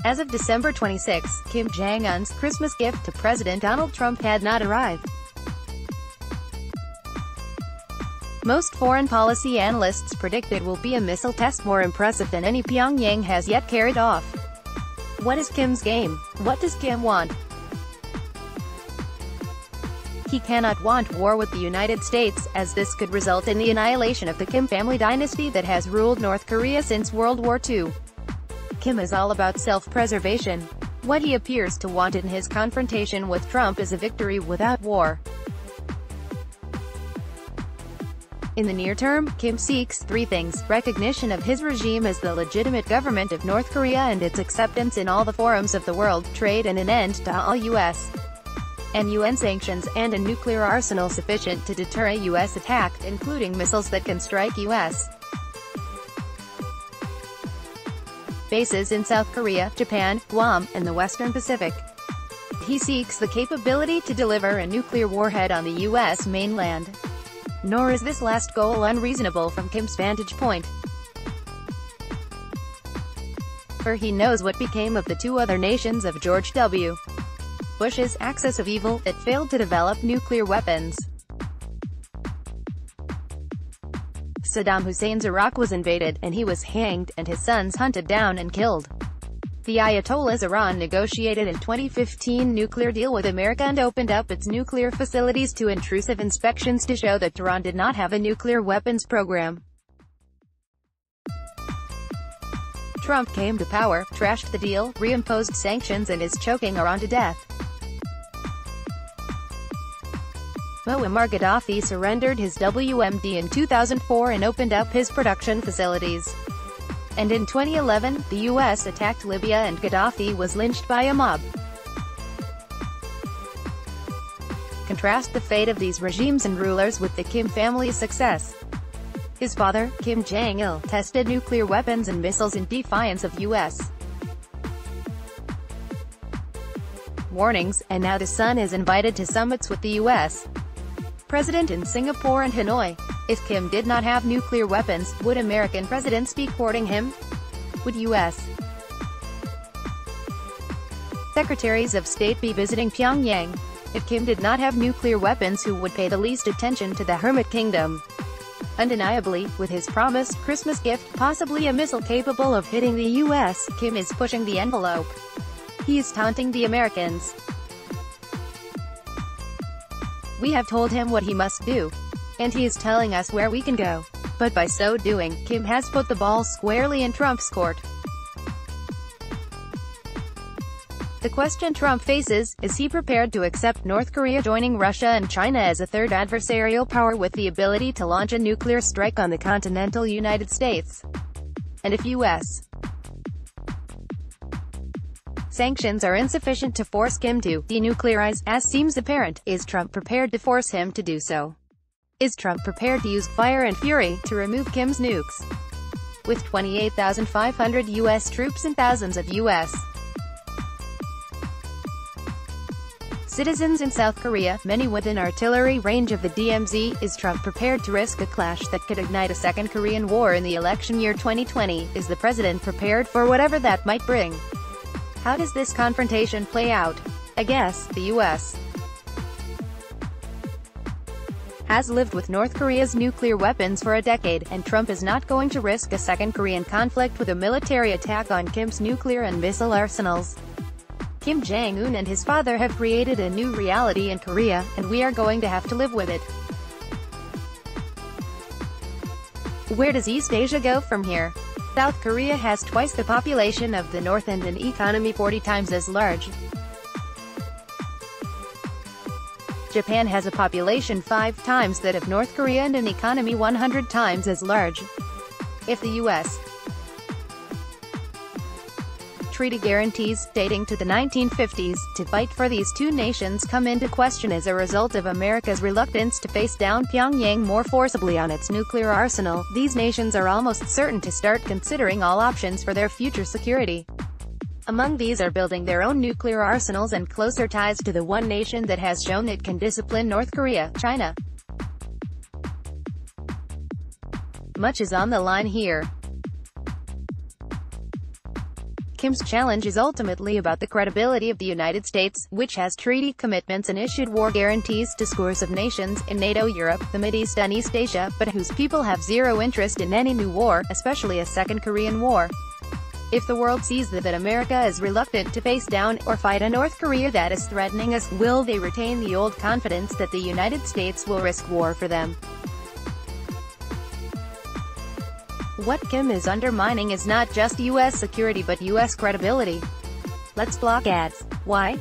As of December 26, Kim Jong Un's Christmas gift to President Donald Trump had not arrived. Most foreign policy analysts predict it will be a missile test more impressive than any Pyongyang has yet carried off. What is Kim's game? What does Kim want? He cannot want war with the United States, as this could result in the annihilation of the Kim family dynasty that has ruled North Korea since World War II. Kim is all about self-preservation. What he appears to want in his confrontation with Trump is a victory without war. In the near term, Kim seeks three things: recognition of his regime as the legitimate government of North Korea and its acceptance in all the forums of the world, trade and an end to all U.S. and UN sanctions, and a nuclear arsenal sufficient to deter a U.S. attack, including missiles that can strike U.S. bases in South Korea, Japan, Guam, and the Western Pacific. He seeks the capability to deliver a nuclear warhead on the U.S. mainland. Nor is this last goal unreasonable from Kim's vantage point. For he knows what became of the two other nations of George W. Bush's axis of evil, that failed to develop nuclear weapons. Saddam Hussein's Iraq was invaded, and he was hanged, and his sons hunted down and killed. The Ayatollah's Iran negotiated a 2015 nuclear deal with America and opened up its nuclear facilities to intrusive inspections to show that Tehran did not have a nuclear weapons program. Trump came to power, trashed the deal, reimposed sanctions, and is choking Iran to death. Muammar Gaddafi surrendered his WMD in 2004 and opened up his production facilities. And in 2011, the U.S. attacked Libya and Gaddafi was lynched by a mob. Contrast the fate of these regimes and rulers with the Kim family's success. His father, Kim Jong-il, tested nuclear weapons and missiles in defiance of U.S. warnings, and now the son is invited to summits with the U.S. president in Singapore and Hanoi. If Kim did not have nuclear weapons, would American presidents be courting him? Would U.S. secretaries of state be visiting Pyongyang? If Kim did not have nuclear weapons, who would pay the least attention to the Hermit Kingdom? Undeniably, with his promised Christmas gift, possibly a missile capable of hitting the U.S., Kim is pushing the envelope. He is taunting the Americans. We have told him what he must do, and he is telling us where we can go. But by so doing, Kim has put the ball squarely in Trump's court. The question Trump faces, is he prepared to accept North Korea joining Russia and China as a third adversarial power with the ability to launch a nuclear strike on the continental United States? And if U.S. sanctions are insufficient to force Kim to denuclearize, as seems apparent, is Trump prepared to force him to do so? Is Trump prepared to use fire and fury to remove Kim's nukes? With 28,500 U.S. troops and thousands of U.S. citizens in South Korea, many within artillery range of the DMZ, is Trump prepared to risk a clash that could ignite a second Korean War in the election year 2020? Is the president prepared for whatever that might bring? How does this confrontation play out? I guess the U.S. has lived with North Korea's nuclear weapons for a decade, and Trump is not going to risk a second Korean conflict with a military attack on Kim's nuclear and missile arsenals. Kim Jong Un and his father have created a new reality in Korea, and we are going to have to live with it. Where does East Asia go from here? South Korea has twice the population of the North and an economy 40 times as large. Japan has a population 5 times that of North Korea and an economy 100 times as large. If the U.S. treaty guarantees, dating to the 1950s, to fight for these two nations come into question as a result of America's reluctance to face down Pyongyang more forcibly on its nuclear arsenal, these nations are almost certain to start considering all options for their future security. Among these are building their own nuclear arsenals and closer ties to the one nation that has shown it can discipline North Korea, China. Much is on the line here. Kim's challenge is ultimately about the credibility of the United States, which has treaty commitments and issued war guarantees to scores of nations, in NATO, Europe, the Mideast and East Asia, but whose people have zero interest in any new war, especially a second Korean War. If the world sees that America is reluctant to face down, or fight a North Korea that is threatening us, will they retain the old confidence that the United States will risk war for them? What Kim is undermining is not just U.S. security but U.S. credibility. Let's block ads. Why?